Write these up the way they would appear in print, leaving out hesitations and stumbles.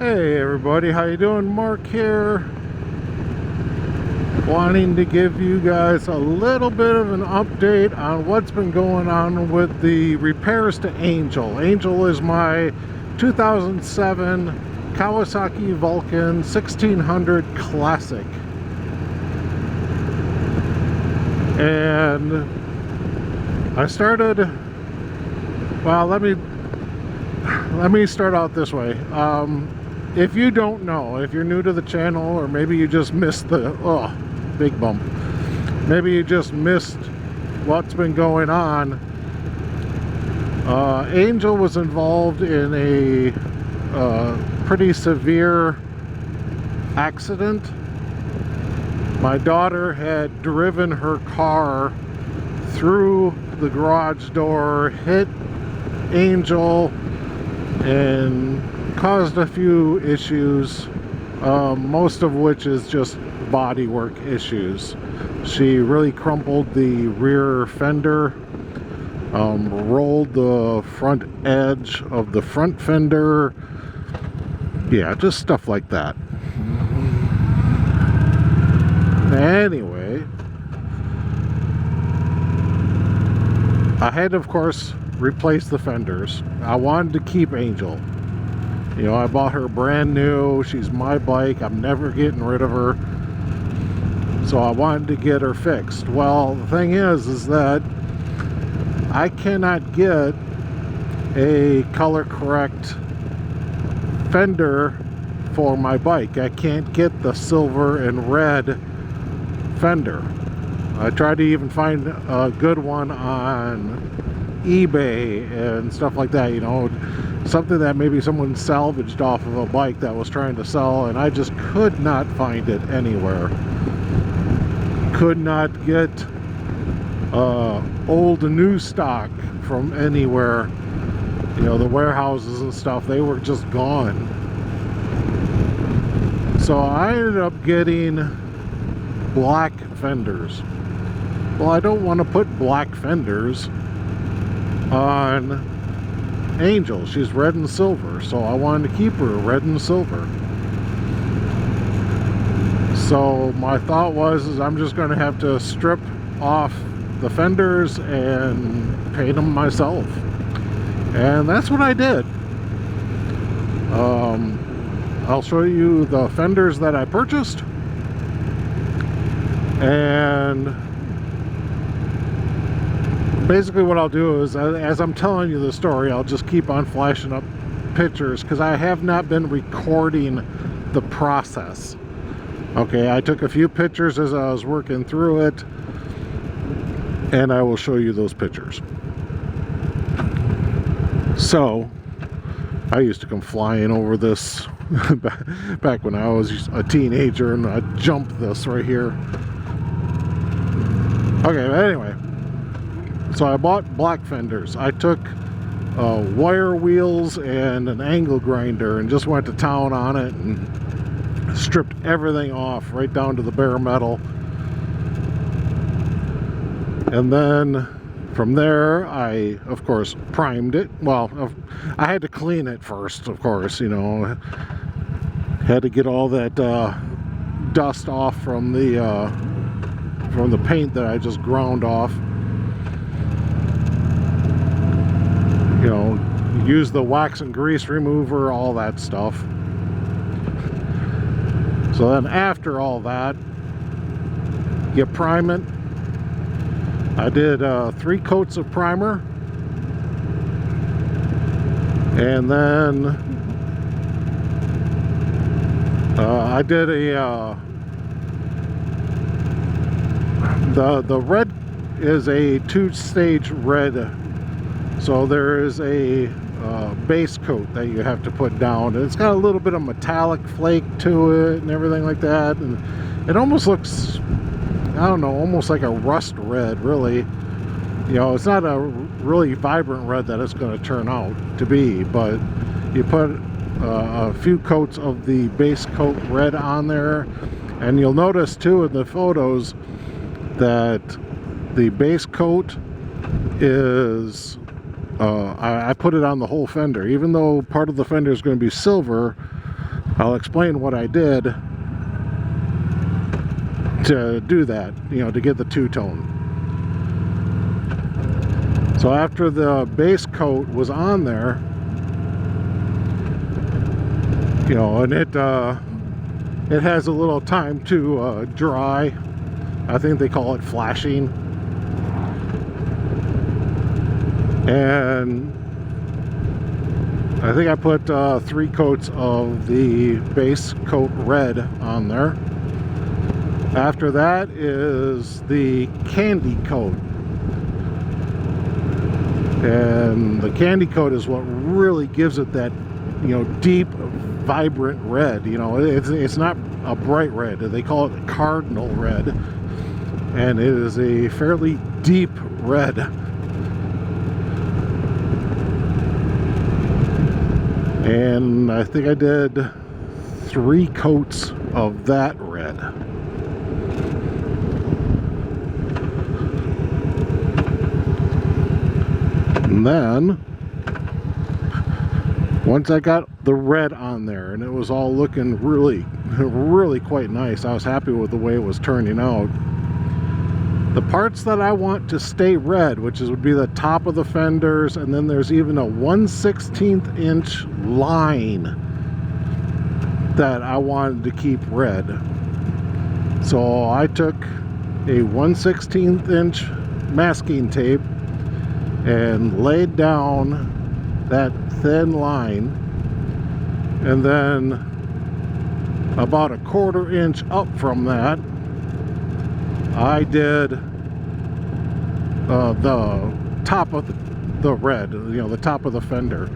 Hey everybody, how you doing? Mark here, wanting to give you guys a little bit of an update on what's been going on with the repairs to Angel. Angel is my 2007 Kawasaki Vulcan 1600 Classic, and I started, well, let me start out this way. If you don't know, if you're new to the channel, or maybe you just missed the, oh, big bump. Maybe you just missed what's been going on. Angel was involved in a pretty severe accident. My daughter had driven her car through the garage door, hit Angel, and caused a few issues, most of which is just bodywork issues. She really crumpled the rear fender, rolled the front edge of the front fender. Yeah, just stuff like that. Anyway, I had to, of course, replace the fenders. I wanted to keep Angel. You know, I bought her brand new. She's my bike. I'm never getting rid of her. So I wanted to get her fixed. Well, the thing is that I cannot get a color correct fender for my bike. I can't get the silver and red fender. I tried to even find a good one on eBay and stuff like that, you know, something that maybe someone salvaged off of a bike that was trying to sell, and I just could not find it anywhere. Could not get old new stock from anywhere. You know, the warehouses and stuff, they were just gone. So I ended up getting black fenders. Well, I don't want to put black fenders on Angel. She's red and silver, so I wanted to keep her red and silver. So my thought was I'm just going to have to strip off the fenders and paint them myself, and that's what I did. I'll show you the fenders that I purchased, and basically what I'll do is, as I'm telling you the story, I'll just keep on flashing up pictures, because I have not been recording the process. Okay, I took a few pictures as I was working through it, and I will show you those pictures. So, I used to come flying over this back when I was a teenager, and I jumped this right here. Okay, but anyway. So I bought black fenders. I took wire wheels and an angle grinder and just went to town on it and stripped everything off right down to the bare metal. And then from there, I, of course, primed it. Well, I had to clean it first, of course, you know. Had to get all that dust off from the paint that I just ground off. You know, use the wax and grease remover, all that stuff. So then after all that, you prime it. I did 3 coats of primer, and then I did the red is a 2-stage red. So there is a base coat that you have to put down, and it's got a little bit of metallic flake to it and everything like that, and it almost looks, I don't know, almost like a rust red, really. You know, it's not a really vibrant red that it's going to turn out to be, but you put a few coats of the base coat red on there, and you'll notice too in the photos that the base coat is I put it on the whole fender. Even though part of the fender is going to be silver, I'll explain what I did to do that, you know, to get the two-tone. So after the base coat was on there, you know, and it has a little time to dry. I think they call it flashing. And I think I put 3 coats of the base coat red on there. After that is the candy coat. And the candy coat is what really gives it that, you know, deep, vibrant red. You know, it's not a bright red. They call it cardinal red. And it is a fairly deep red. And I think I did 3 coats of that red. And then, once I got the red on there and it was all looking really quite nice, I was happy with the way it was turning out. The parts that I want to stay red, which would be the top of the fenders, and then there's even a 1/16 inch line that I wanted to keep red. So I took a 1/16 inch masking tape and laid down that thin line, and then about a 1/4 inch up from that I did the top of the red, you know, the top of the fender.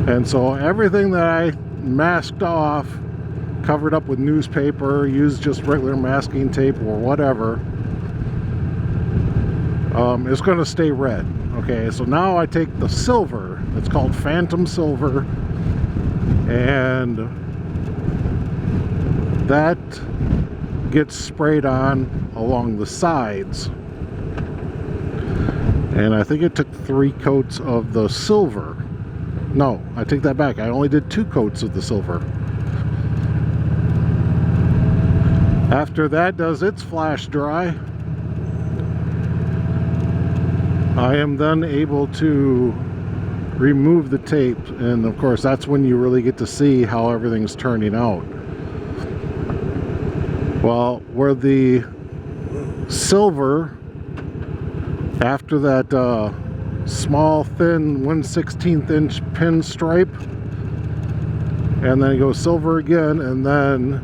And so everything that I masked off, covered up with newspaper, used just regular masking tape or whatever, is going to stay red. Okay, so now I take the silver, it's called Phantom Silver, and that gets sprayed on along the sides. And I think it took 3 coats of the silver. No, I take that back. I only did 2 coats of the silver. After that does its flash dry, I am then able to remove the tape, and of course that's when you really get to see how everything's turning out. Well, where the silver, after that small thin 1/16 inch pinstripe, and then it goes silver again, and then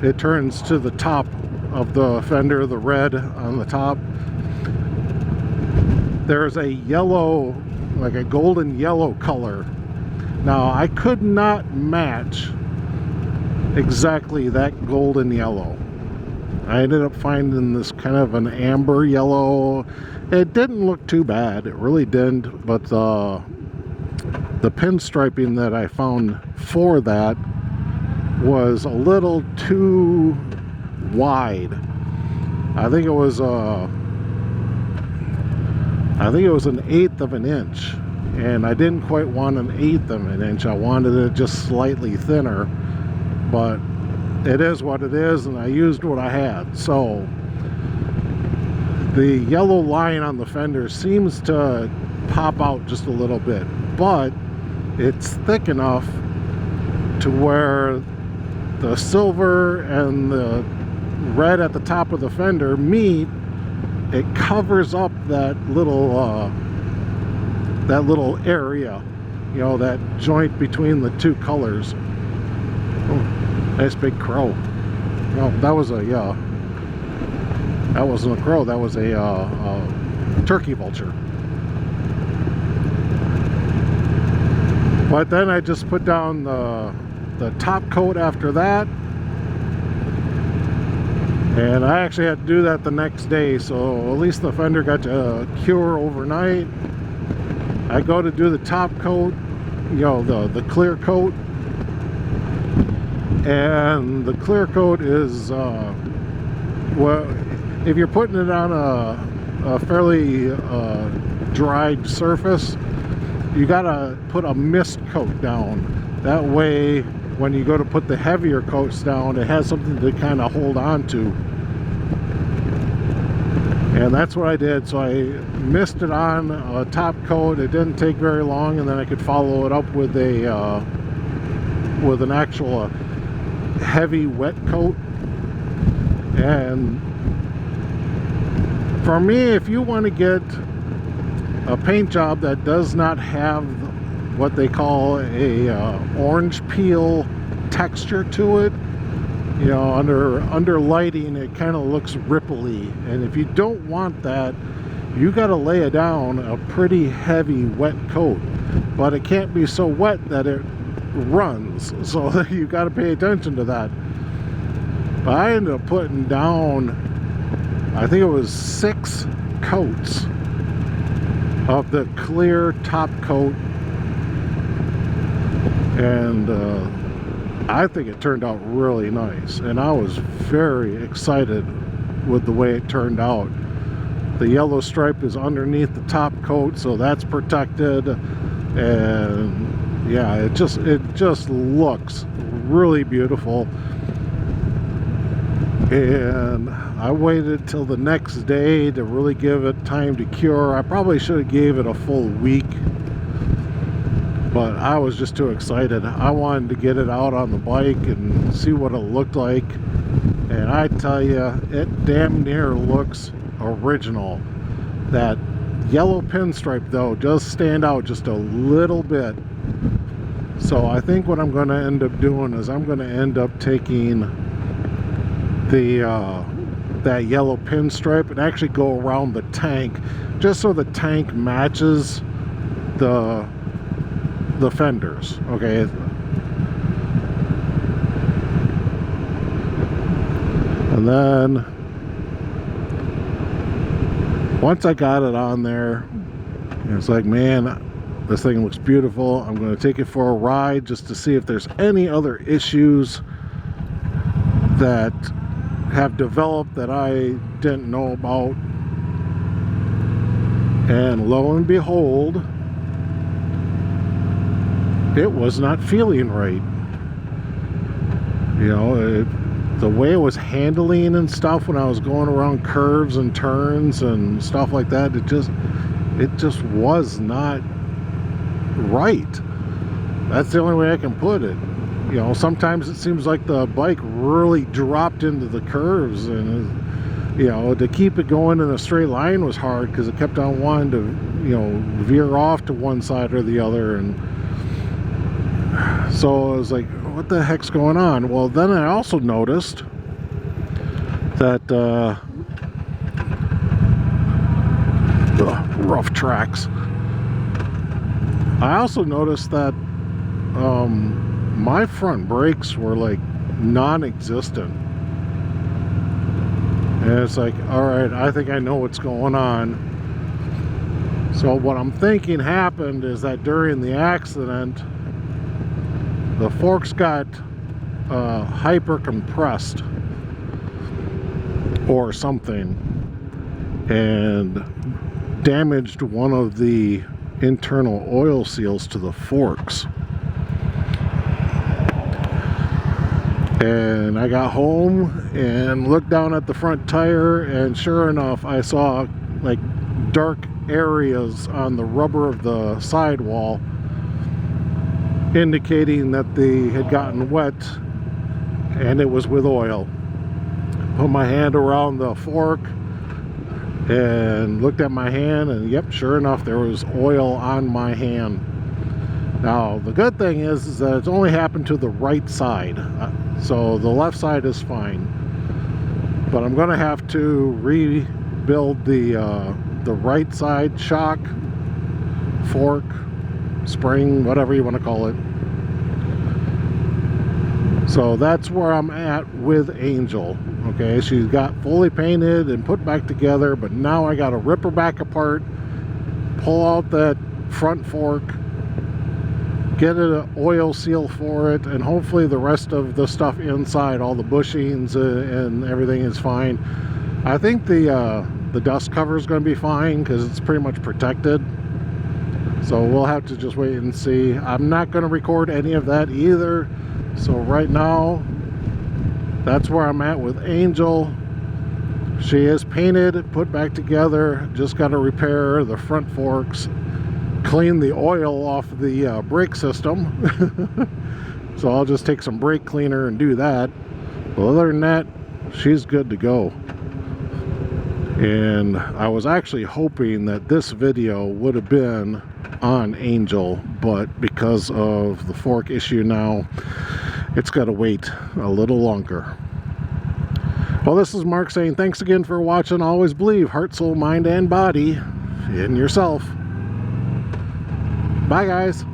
it turns to the top of the fender, the red on the top. There's a yellow, like a golden yellow color. Now I could not match exactly that golden yellow. I ended up finding this kind of an amber yellow. It didn't look too bad, it really didn't, but the pinstriping that I found for that was a little too wide. I think it was an 1/8 of an inch, and I didn't quite want an 1/8 of an inch. I wanted it just slightly thinner, but it is what it is, and I used what I had. So the yellow line on the fender seems to pop out just a little bit, but it's thick enough to where the silver and the red at the top of the fender meet. It covers up that little area, you know, that joint between the 2 colors. Oh, nice big crow. No, that was a that wasn't a crow, that was a turkey vulture. But then I just put down the top coat after that, and I actually had to do that the next day, so at least the fender got to cure overnight. I go to do the top coat, you know, the clear coat, and the clear coat is well, if you're putting it on a fairly dried surface, you gotta put a mist coat down That way, when you go to put the heavier coats down, it has something to kind of hold on to. And that's what I did. So I missed it on a top coat. It didn't take very long, and then I could follow it up with a with an actual heavy wet coat. And for me, if you want to get a paint job that does not have what they call a orange peel texture to it, you know, under lighting it kind of looks ripply, and if you don't want that, you got to lay it down a pretty heavy wet coat, but it can't be so wet that it runs, so you got to pay attention to that. But I ended up putting down, I think it was 6 coats of the clear top coat, and I think it turned out really nice, and I was very excited with the way it turned out. The yellow stripe is underneath the top coat, so that's protected, and yeah, it just looks really beautiful. And I waited till the next day to really give it time to cure. I probably should have gave it a full week, but I was just too excited. I wanted to get it out on the bike and see what it looked like, and I tell you, it damn near looks original. That yellow pinstripe though does stand out just a little bit. So I think what I'm going to end up doing is I'm going to end up taking the that yellow pinstripe and actually go around the tank, just so the tank matches the fenders. Okay, and then once I got it on there, it's like, man, this thing looks beautiful. I'm going to take it for a ride just to see if there's any other issues that have developed that I didn't know about. And lo and behold, it was not feeling right. You know, the way it was handling and stuff when I was going around curves and turns and stuff like that, it just was not right. That's the only way I can put it. You know, sometimes it seems like the bike really dropped into the curves, and you know, to keep it going in a straight line was hard because it kept on wanting to, you know, veer off to one side or the other. And so I was like, what the heck's going on? Well, then I also noticed that rough tracks. I also noticed that my front brakes were like non-existent, and it's like, all right, I think I know what's going on. So what I'm thinking happened is that during the accident, the forks got hyper compressed or something and damaged one of the internal oil seals to the forks. And I got home and looked down at the front tire, and sure enough, I saw like dark areas on the rubber of the sidewall, indicating that they had gotten wet, and it was with oil. Put my hand around the fork and looked at my hand, and yep, sure enough, there was oil on my hand. Now the good thing is that it's only happened to the right side, so the left side is fine, but I'm gonna have to rebuild the right side shock, fork, spring, whatever you want to call it. So that's where I'm at with Angel. Okay, she's got fully painted and put back together, but now I got to rip her back apart, pull out that front fork, get an oil seal for it, and hopefully the rest of the stuff inside, all the bushings and everything, is fine. I think the dust cover is going to be fine because it's pretty much protected. So we'll have to just wait and see. I'm not going to record any of that either. So right now, that's where I'm at with Angel. She is painted, put back together. Just got to repair the front forks, clean the oil off the brake system. So I'll just take some brake cleaner and do that. But other than that, she's good to go. And I was actually hoping that this video would have been on Angel, but because of the fork issue now, it's got to wait a little longer. Well, this is Mark saying thanks again for watching. Always believe heart, soul, mind, and body in yourself. Bye, guys.